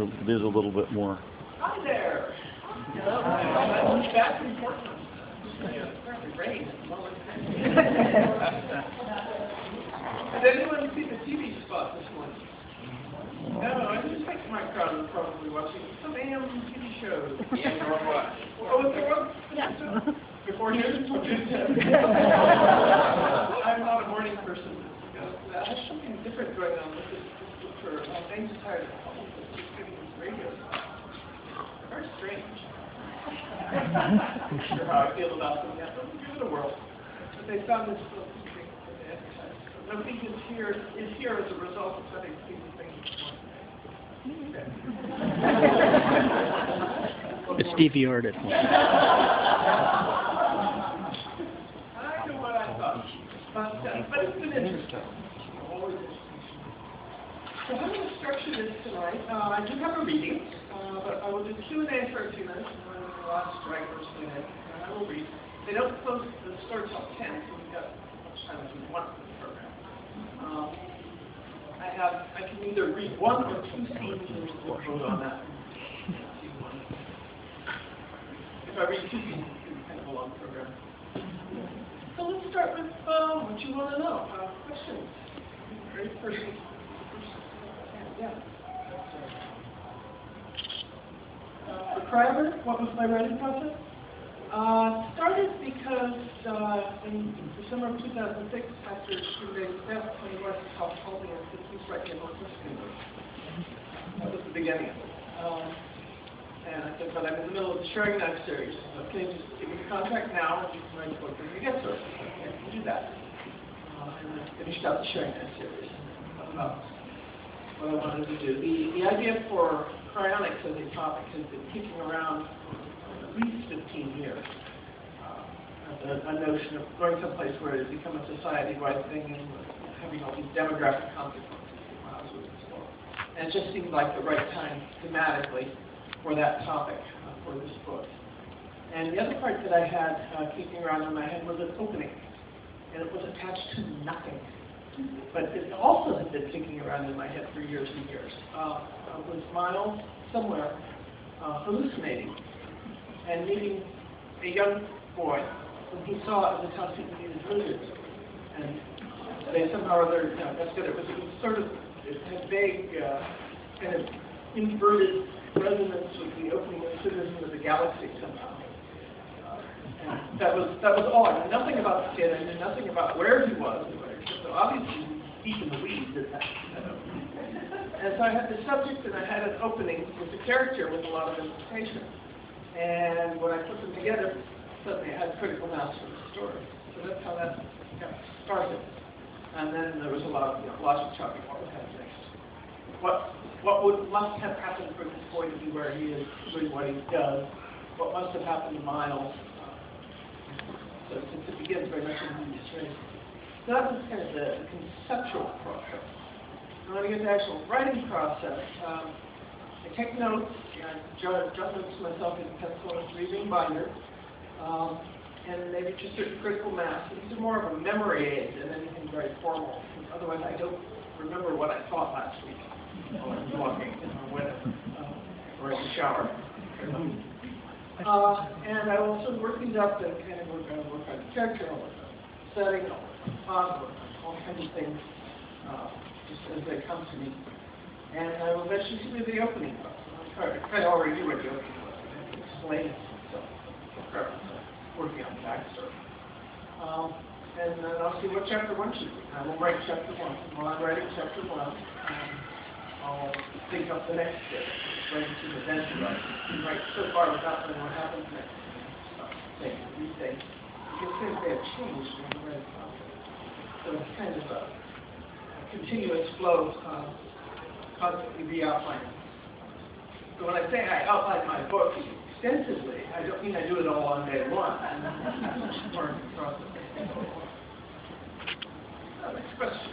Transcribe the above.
it is a little bit more. Hi there. I'm back from Portland. Rain. Did anyone see the TV spot this morning? No, I suspect my crowd is probably watching some AM TV shows. Yeah, or what? Oh, was there one? Yeah. Before noon? I'm not a morning person. I have something different going on with this. I'm anxious tired of getting these radios. Very strange. I'm not sure how I feel about them yet, but we'll give it a whirl. But they found this little thing that they advertised. Nobody is here as a result of having seen the thing before. Stevie Art it. I know what I thought, but it's been interesting. Always interesting. So how I'm going to structure this tonight, I do have a reading, but I will do Q&A for a few minutes, and then the last strikers Q&A, and I will read. They don't close the store till 10, so we've got as much time as we want for the program. I can either read one or two scenes and we'll vote on that. If I read two scenes, it's kind of a long program. So let's start with what you want to know. Questions? Great person. Yeah. For Crabber, what was my writing process? Started because in December of 2006, after David's death, when he was called me and said, please write me a book. That was the beginning of it. And I said, but I'm in the middle of the Sharing Knife series. Okay, just give me the contract now, and you can write the book when you get to it. Okay, I can do that. And I finished out the Sharing Knife series. What I wanted to do. The idea for cryonics as a topic has been kicking around for at least 15 years. A notion of going someplace where it has become a society-wide thing and having all these demographic consequences. And it just seemed like the right time thematically for that topic, for this book. And the other part that I had kicking around in my head was an opening. And it was attached to nothing. But it also had been kicking around in my head for years and years. It was Miles somewhere hallucinating and meeting a young boy whom he saw as a house he needed lizards. And they somehow or other, that's good. It was sort of, it had vague, kind of inverted resonance with the opening of Citizens of the Galaxy somehow. And that was all. I knew nothing about the kid. I knew nothing about where he was. So obviously, deep in the weeds at that. And so I had the subject and I had an opening with the character with a lot of implication. And when I put them together, suddenly I had critical mass for the story. So that's how that got started. And then there was a lot of logic chopping. What would happen next? What must have happened for this boy to be where he is, doing what he does? What must have happened to Miles? So it begins very much in these strings. So that was kind of the conceptual process. And when we get to the actual writing process, I take notes, jot notes myself in pencil and 3-ring binder, and maybe just certain critical mass. These are more of a memory aid than anything very formal. Otherwise, I don't remember what I thought last week while I was walking or in the shower. And I will sort of work these up and kind of work on the character, I'll work on the setting, I'll work on all kinds of things just as they come to me. And I will eventually see the opening was. I kind of already knew what the opening was. I have to explain it to myself. Working on the backstory. And then I'll see what chapter 1 should be. I will write chapter 1. While I'm writing chapter 1, I'll think up the next bit. Right into the event right so far without knowing what happens next. These things. Because things they have changed in the writing process. So it's kind of a continuous flow, constantly re-outlining. So when I say I outline my book extensively, I don't mean I do it all on day one. It's more in the process. Next question.